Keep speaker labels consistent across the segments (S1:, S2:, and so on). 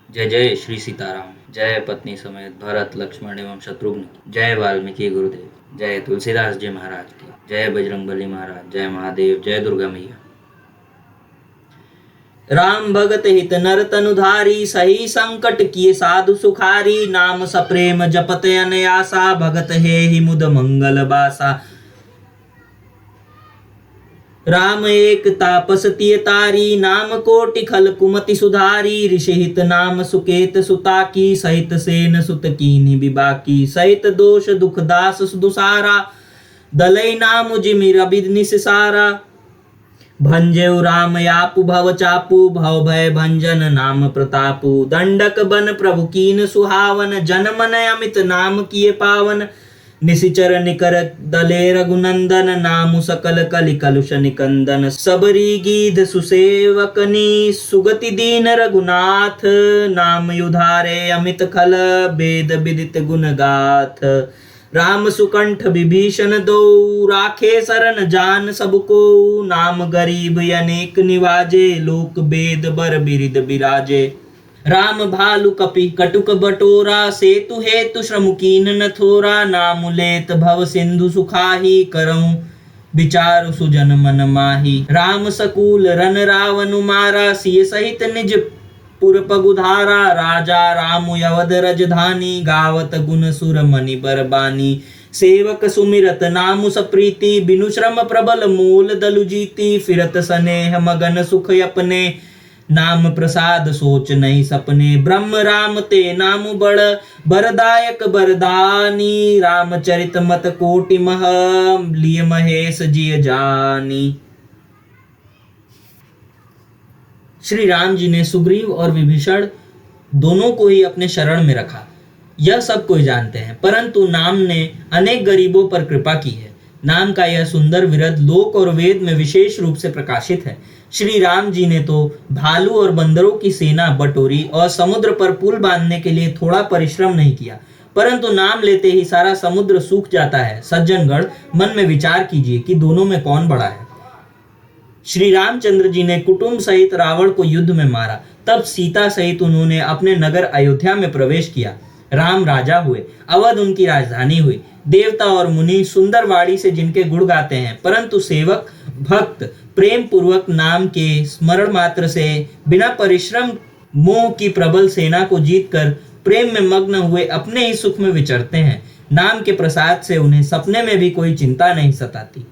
S1: जय जय श्री सीताराम। जय पत्नी समेत भरत लक्ष्मण एवं शत्रुघ्न की। जय वाल्मीकि गुरुदेव। जय तुलसीदास जी महाराज की। जय बजरंगबली महाराज। जय महादेव। जय दुर्गा मैया। राम भगत हित नर तनुधारी, सही संकट किए साधु सुखारी। नाम सप्रेम जपत अनयासा, भगत हे ही मुद मंगल बासा। राम एक तापस तिय तारी, नाम कोटि खल कुमति सुधारी। ऋषि हित नाम सुकेत सुता की, सहित सेन सुत कीनि विबाकी। सहित दोष दुख दास दुसारा, दलई नाम जिमि रवि निसारा। भंजेउ राम यापु भव चापु, भव भय भंजन नाम प्रतापु। दंडक बन प्रभु कीन सुहावन, जन मन अमित नाम किए पावन। निशिचर निकर दले रघुनंदन, नामु सकल कलि कलुष निकंदन। सबरी गीध सुसेवकनी, सुगति दीन रघुनाथ। नाम युधारे अमित खल, वेद विदित गुण गाथ। राम सुकंठ विभीषण दो, राखे शरण जान सबको। नाम गरीब अनेक निवाजे, लोक वेद बर बिरिद बिराजे। राम भालु कपि कटुक बटोरा, सेतु हेतु श्रम कीन न थोरा। नाम लेत भव सिंधु सुखाही, करऊं विचार सुजन मन माही। राम सकूल रन रावनु मारा, सिय सहित निज पुर पगुधारा। राजा राम अवध रजधानी, गावत गुण सुर मनि बरबानी। सेवक सुमिरत नाम सप्रीति, बिनु श्रम प्रबल मूल दलु जीती। फिरत स्नेह मगन सुख अपने, नाम प्रसाद सोच नहीं सपने। ब्रह्म राम ते नाम बड़, बरदायक बरदानी। रामचरित मत कोटि मह, लिय महेश जिय जानी। श्री राम जी ने सुग्रीव और विभीषण दोनों को ही अपने शरण में रखा, यह सब कोई जानते हैं। परंतु नाम ने अनेक गरीबों पर कृपा की है। नाम का यह सुंदर विरध लोक और वेद में विशेष रूप से प्रकाशित है। श्री राम जी ने तो भालू और बंदरों की सेना बटोरी और समुद्र पर पुल बांधने के लिए थोड़ा परिश्रम नहीं किया, परंतु नाम लेते ही सारा समुद्र सूख जाता है। सज्जनगण, मन में विचार कीजिए कि दोनों में कौन बड़ा है। श्री रामचंद्र जी ने कुटुंब सहित रावण को युद्ध में मारा, तब सीता सहित उन्होंने अपने नगर अयोध्या में प्रवेश किया। राम राजा हुए, अवध उनकी राजधानी हुई। देवता और मुनि सुंदर वाणी से जिनके गुण गाते हैं, परंतु सेवक भक्त प्रेम पूर्वक नाम के स्मरण मात्र से बिना परिश्रम मोह की प्रबल सेना को जीतकर प्रेम में मग्न हुए अपने ही सुख में विचरते हैं। नाम के प्रसाद से उन्हें सपने में भी कोई चिंता नहीं सताती।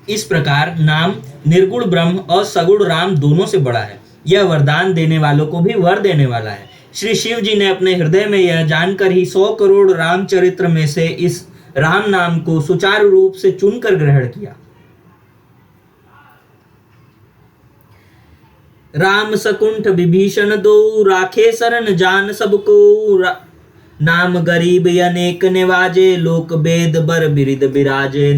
S1: इस प्रकार नाम निर्गुण ब्रह्म और सगुण राम दोनों से बड़ा है। यह वरदान देने वालों को भी वर देने वाला है। श्री शिव जी ने अपने हृदय में यह जानकर ही 100 करोड़ रामचरित्र में से इस राम नाम को सुचारू रूप से चुनकर ग्रहण किया। राम सकुंठ विभीषण दो, राखे शरण जान सबको। नाम गरीब अनेक निवाजे, लोक वेद बर बिरिद बिराजे।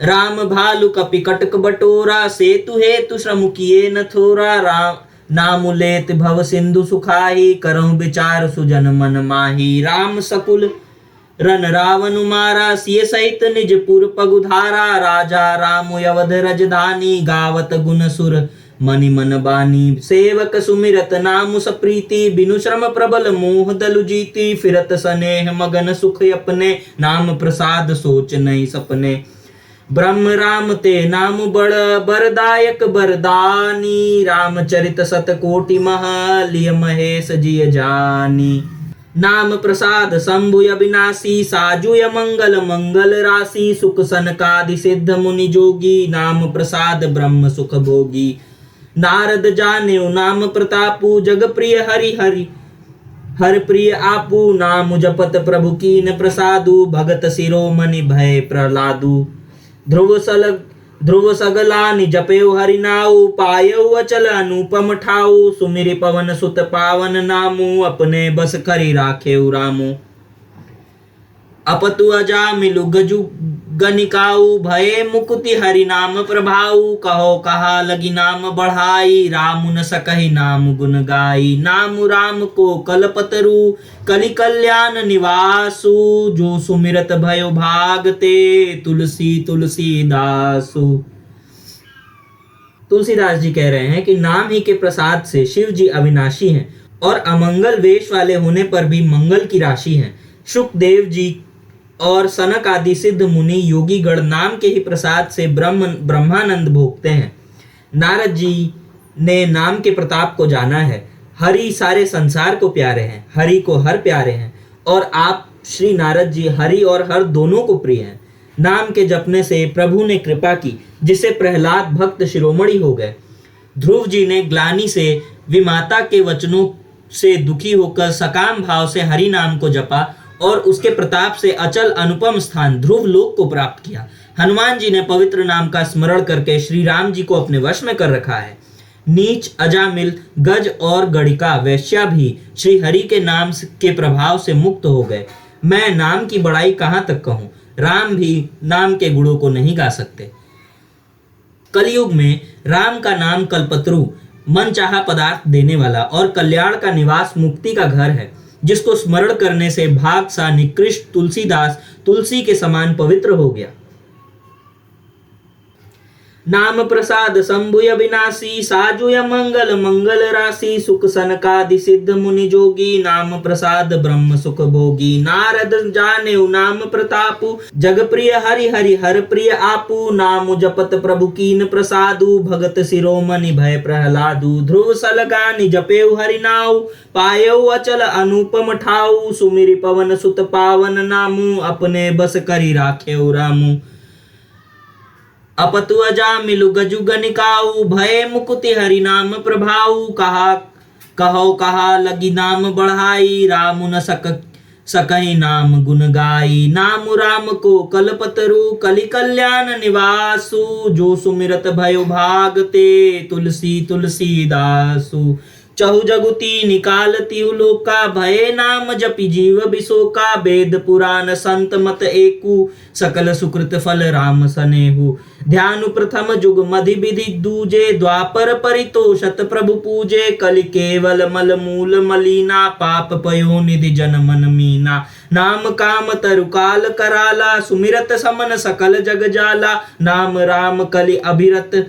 S1: राम भालु कपि कटक बटोरा, सेतु हेतु श्रम किए न थोरा। राम नाम लेत भव सिंधु सुखाही, करहु विचार सुजन मन माही। राम सकुल रन रावनु मारा, सिय सहित निज पुर पगुधारा। राजा राम अवध रजधानी, गावत गुण सुर मनि मन बानी। सेवक सुमिरत नाम सप्रीति, बिनु श्रम प्रबल मोह दलु जीती। फिरत स्नेह मगन सुख अपने, नाम प्रसाद सोच नहीं सपने। ब्रह्म राम ते नाम बड़, बरदायक बरदानी। रामचरित सत कोटि मह, लिय महेश जिय जानी। नाम प्रसाद शंभु अविनाशी, साजुय मंगल मंगल राशि। सुख सनकादि सिद्ध मुनि जोगी, नाम प्रसाद ब्रह्म सुख भोगी। नारद जानेउ नाम प्रतापु, जग प्रिय हरि हरि हर प्रिय आपू। नाम जपत प्रभु कीन प्रसादु, भगत शिरोमणि भय प्रहलादु। ध्रुव सगलानि जपेउ हरि नाउ, पायउ अचल अनुपम ठाउ। सुमिरि पवन सुत पावन नामु, अपने बस करि राखेउ रामु। अपतु अजामिलु गजु गनिकाऊ, भये मुकुति हरि नाम प्रभाऊ। कहो कहा लगी नाम बढ़ाई, राम न सकहि नाम गुण गाई। नाम राम को कलपतरु, कलि कल्याण निवासु। जो सुमिरत भयो भागते, तुलसी तुलसीदासु। तुलसीदास जी कह रहे हैं कि नाम ही के प्रसाद से शिव जी अविनाशी हैं और अमंगल वेश वाले होने पर भी मंगल की राशि हैं। शुकदेव जी और सनक आदि सिद्ध मुनि योगीगण नाम के ही प्रसाद से ब्रह्मानंद भोगते हैं। नारद जी ने नाम के प्रताप को जाना है। हरि सारे संसार को प्यारे हैं, हरि को हर प्यारे हैं, और आप श्री नारद जी हरि और हर दोनों को प्रिय हैं। नाम के जपने से प्रभु ने कृपा की, जिससे प्रहलाद भक्त शिरोमणि हो गए। ध्रुव जी ने ग्लानि से विमाता के वचनों से दुखी होकर सकाम भाव से हरि नाम को जपा और उसके प्रताप से अचल अनुपम स्थान ध्रुव लोक को प्राप्त किया। हनुमान जी ने पवित्र नाम का स्मरण करके श्री राम जी को अपने वश में कर रखा है। नीच, अजामिल, गज और गणिका वैश्या भी श्री हरि के नाम के प्रभाव से मुक्त हो गए। मैं नाम की बड़ाई कहाँ तक कहूँ, राम भी नाम के गुणों को नहीं गा सकते। कलयुग में राम का नाम कल्पतरु, मन चाहा पदार्थ देने वाला और कल्याण का निवास, मुक्ति का घर है, जिसको स्मरण करने से भाग सा निकृष्ट तुलसीदास तुलसी के समान पवित्र हो गया। नाम प्रसाद शंभुय विनाशी, साजुय मंगल मंगल राशि, सुख सनकादि सिद्ध मुनि जोगी, नाम प्रसाद ब्रह्म सुख भोगी। नारद जाने नाम प्रतापु, जग प्रिय हरि हरि हर प्रिय आपू, नाम जपत प्रभु कीन प्रसादु, भगत शिरोमणि भय प्रहलादु। ध्रुव सलगानि जपेउ हरि नाउ, पायउ अचल अनुपम ठाउ, सुमिरि पवन सुत पावन नामु, अपने बस करि राखेउ रामु। अपतु अजामिलु गजु गनिकाऊ, भय मुकुति हरि नाम प्रभाऊ, कहा लगी नाम बढ़ाई, रामु न सकहि नाम गुण गाई। नाम राम को कलपतरु, कलि कल्याण निवासु, जो सुमिरत भयो भागते, तुलसी तुलसी दासु। चहु जगुती निकालती लोका, भय नाम जपि जीव बिसोका, वेद पुराण संत मत एकु, सकल सुकृत फल राम सनेहु। ध्यान प्रथम जुग मधि विधि दूजे, द्वापर परितोषत प्रभु पूजे, कलि केवल मल मूल मलीना, पाप पयो निधि जन मन मीना। नाम काम तरु काल कराला, सुमिरत समन सकल जग जाला, नाम राम कलि अभिरत,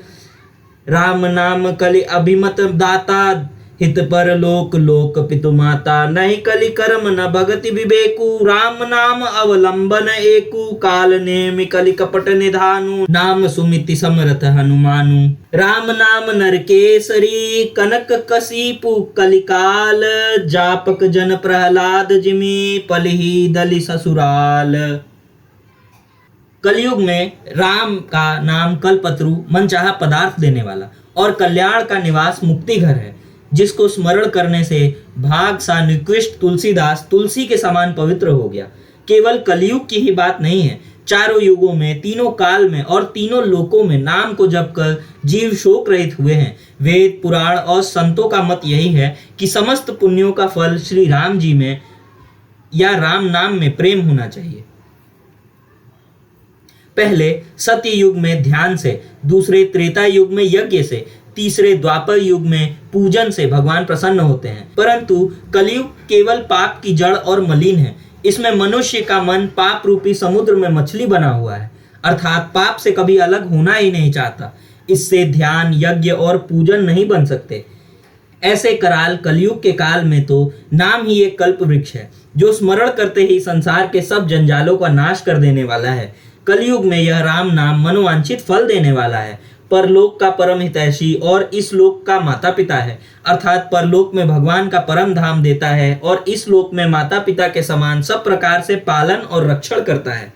S1: राम नाम कलि अभिमत दाता, हित पर लोक लोक पितु माता, नहीं कलि कर्म न भगति विवेकु, राम नाम अवलंबन एकु, काल नेमि कलि कपट निधानु, नाम सुमिति समरथ हनुमानु। राम नाम नरकेसरी, कनक कसीपु कलिकाल, जापक जन प्रहलाद जिमि, पलिहि दलि ससुराल। कलयुग में राम का नाम कल्पतरु, मनचाहा पदार्थ देने वाला और कल्याण का निवास, मुक्ति घर है, जिसको स्मरण करने से भाग सा निकृष्ट तुलसीदास तुलसी के समान पवित्र हो गया। केवल कलयुग की ही बात नहीं है, चारों युगों में, तीनों काल में और तीनों लोकों में नाम को जपकर जीव शोक रहित हुए हैं। वेद पुराण और संतों का मत यही है कि समस्त पुण्यों का फल श्री राम जी में या राम नाम में प्रेम होना चाहिए। पहले सत्य युग में ध्यान से, दूसरे त्रेता युग में यज्ञ से, तीसरे द्वापर युग में पूजन से भगवान प्रसन्न होते हैं। परंतु कलयुग केवल पाप की जड़ और मलिन है। इसमें मनुष्य का मन पाप रूपी समुद्र में मछली बना हुआ है, अर्थात पाप से कभी अलग होना ही नहीं चाहता। इससे ध्यान, यज्ञ और पूजन नहीं बन सकते। ऐसे कराल कलयुग के काल में तो नाम ही एक कल्प वृक्ष है, जो स्मरण करते ही संसार के सब जंजालों का नाश कर देने वाला है। कलयुग में यह राम नाम मनोवांछित फल देने वाला है। परलोक का परम हितैषी और इस लोक का माता पिता है, अर्थात परलोक में भगवान का परम धाम देता है और इस लोक में माता पिता के समान सब प्रकार से पालन और रक्षण करता है।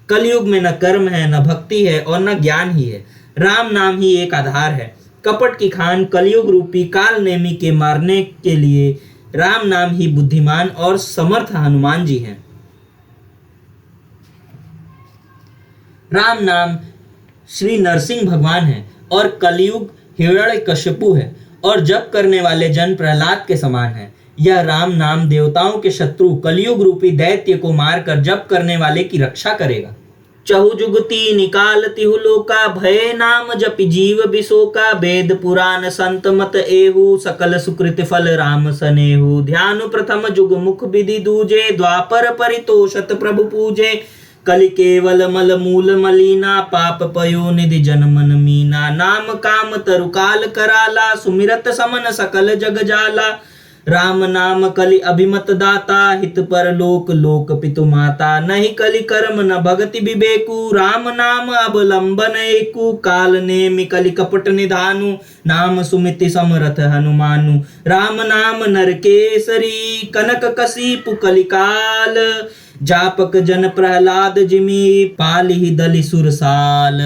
S1: कलयुग में न कर्म है, न भक्ति है और न ज्ञान ही है। राम नाम ही एक आधार है। कपट की खान कलयुग रूपी काल नेमी के मारने के लिए राम नाम ही बुद्धिमान और समर्थ हनुमान जी हैं। राम नाम श्री नरसिंह भगवान है और कलयुग हिरण्यकशिपु है और जप करने वाले जन प्रहलाद के समान है। यह राम नाम देवताओं के शत्रु कलयुग रूपी दैत्य को मारकर जप करने वाले की रक्षा करेगा। चहु जुगति निकालति लोका, भय नाम जपि जीव बिसोका, वेद पुराण संत मत एहु, सकल सुकृत फल राम सनेहु। ध्यान प्रथम जुग मुख विधि दूजे, द्वापर परितोषत प्रभु पूजे, कलि केवल मल मूल मलीना, पाप पयो निधि जन मन मीना। नाम काम तरु काल कराला, सुमिरत समन सकल जग जाला, राम नाम कलि अभिमत दाता, हित पर लोक लोक पितु माता। नहीं कलि कर्म न भगति विवेकु, राम नाम अवलंबन एकु। काल नेमि कलि कपट निधानु, नाम सुमिति समरथ हनुमानु। राम नाम नरकेसरी, कनक कसीपु कलिकाल। जापक जन प्रहलाद जिमि, पालिहि दलि सुरसाल।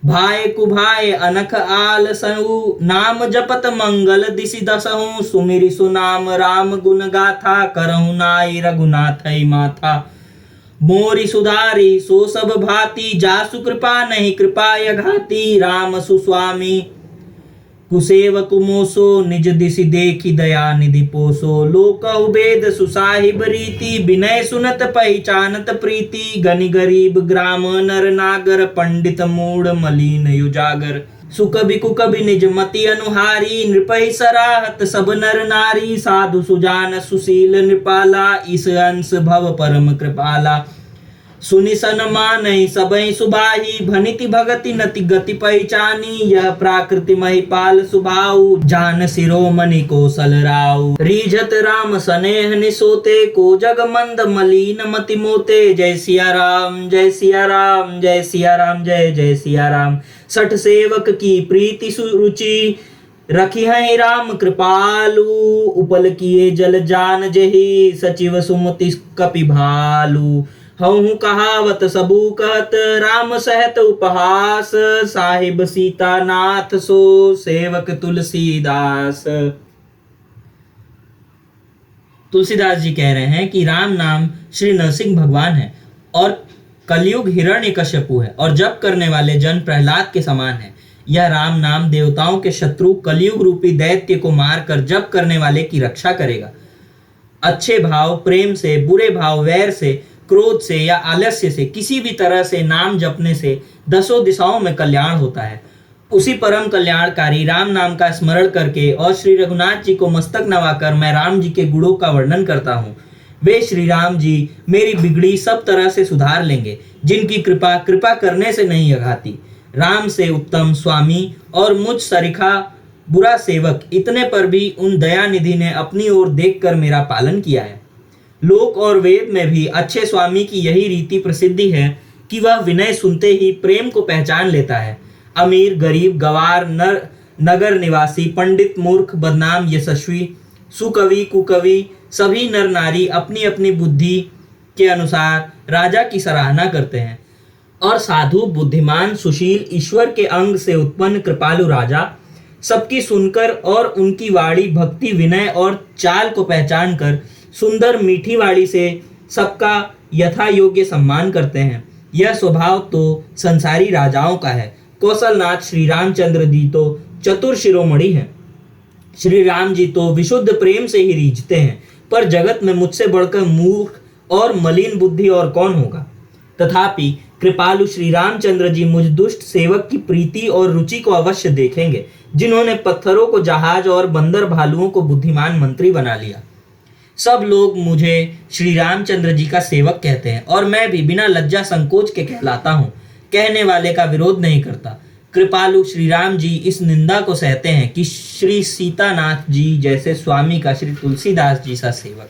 S1: भाय कुभाय अनख आल सहु, नाम जपत मंगल दिसि दसहु। सुमिरि सुनाम राम गुण गाथा, करहु नाई रघुनाथै माथा। मोरि सुधारी सो सब भांति, जासु कृपा नहीं कृपा यघाति। राम सुस्वामी कुसेवकु मोसो, निज दिसि देखि दया निधि पोसो। लोकहु भेद सुसाहिब रीति, विनय सुनत पहिचानत प्रीति। गनि गरीब ग्राम नर नागर, पंडित मूढ़ मलीन युजागर। सुकबि कुकबि निज मति अनुहारी, नृपहि सराहत सब नर नारी। साधु सुजान सुशील नृपाला, ईस अंश भव परम कृपाला। सुनि सन्मानहि सबहि सुबाही, भनिति भगति नति गति पहिचानी। यह प्राकृति महिपाल सुभाऊ, जान शिरोमणि कौशल राऊ। रीझत राम सनेह निसोते, को जग मंद मलीन मति मोते। जय सिया राम जय सिया राम, जय सिया राम जय जय सिया राम। सठ सेवक की प्रीति सुरुचि, रखी है राम कृपालु। उपल किए जल जान जही, सचिव सुमति कपि भालू। हऊँ कहावत सबू कहत, राम सहत उपहास। साहिब सीता नाथ सो, सेवक तुलसीदास। तुलसीदास जी कह रहे हैं कि राम नाम श्री नरसिंह भगवान है और कलयुग हिरण्यकश्यपु है और जप करने वाले जन प्रहलाद के समान है। यह राम नाम देवताओं के शत्रु कलयुग रूपी दैत्य को मारकर जप करने वाले की रक्षा करेगा। अच्छे भाव प्रेम से, बुरे भाव वैर से, क्रोध से या आलस्य से, किसी भी तरह से नाम जपने से दसों दिशाओं में कल्याण होता है। उसी परम कल्याणकारी राम नाम का स्मरण करके और श्री रघुनाथ जी को मस्तक नवाकर मैं राम जी के गुणों का वर्णन करता हूँ। वे श्री राम जी मेरी बिगड़ी सब तरह से सुधार लेंगे, जिनकी कृपा करने से नहीं अघाती। राम से उत्तम स्वामी और मुझ सरीखा बुरा सेवक, इतने पर भी उन दयानिधि ने अपनी ओर देखकर मेरा पालन किया है। लोक और वेद में भी अच्छे स्वामी की यही रीति प्रसिद्धि है कि वह विनय सुनते ही प्रेम को पहचान लेता है। अमीर गरीब गवार नगर निवासी, पंडित मूर्ख बदनाम यशस्वी, सुकवि कुकवि, सभी नर नारी अपनी अपनी बुद्धि के अनुसार राजा की सराहना करते हैं और साधु बुद्धिमान सुशील ईश्वर के अंग से उत्पन्न कृपालु राजा सबकी सुनकर और उनकी वाणी भक्ति विनय और चाल को पहचान कर सुंदर मीठी वाणी से सबका यथा योग्य सम्मान करते हैं। यह स्वभाव तो संसारी राजाओं का है। कौशलनाथ श्री रामचंद्र जी तो चतुर शिरोमणि हैं। श्री राम जी तो विशुद्ध प्रेम से ही रीझते हैं, पर जगत में मुझसे बढ़कर मूर्ख और मलिन बुद्धि और कौन होगा। तथापि कृपालु श्री रामचंद्र जी मुझ दुष्ट सेवक की प्रीति और रुचि को अवश्य देखेंगे, जिन्होंने पत्थरों को जहाज और बंदर भालुओं को बुद्धिमान मंत्री बना लिया। सब लोग मुझे श्री रामचंद्र जी का सेवक कहते हैं और मैं भी बिना लज्जा संकोच के कहलाता हूँ। कहने वाले का विरोध नहीं करता। कृपालु श्री राम जी इस निंदा को सहते हैं कि श्री सीतानाथ जी जैसे स्वामी का श्री तुलसीदास जी सा सेवक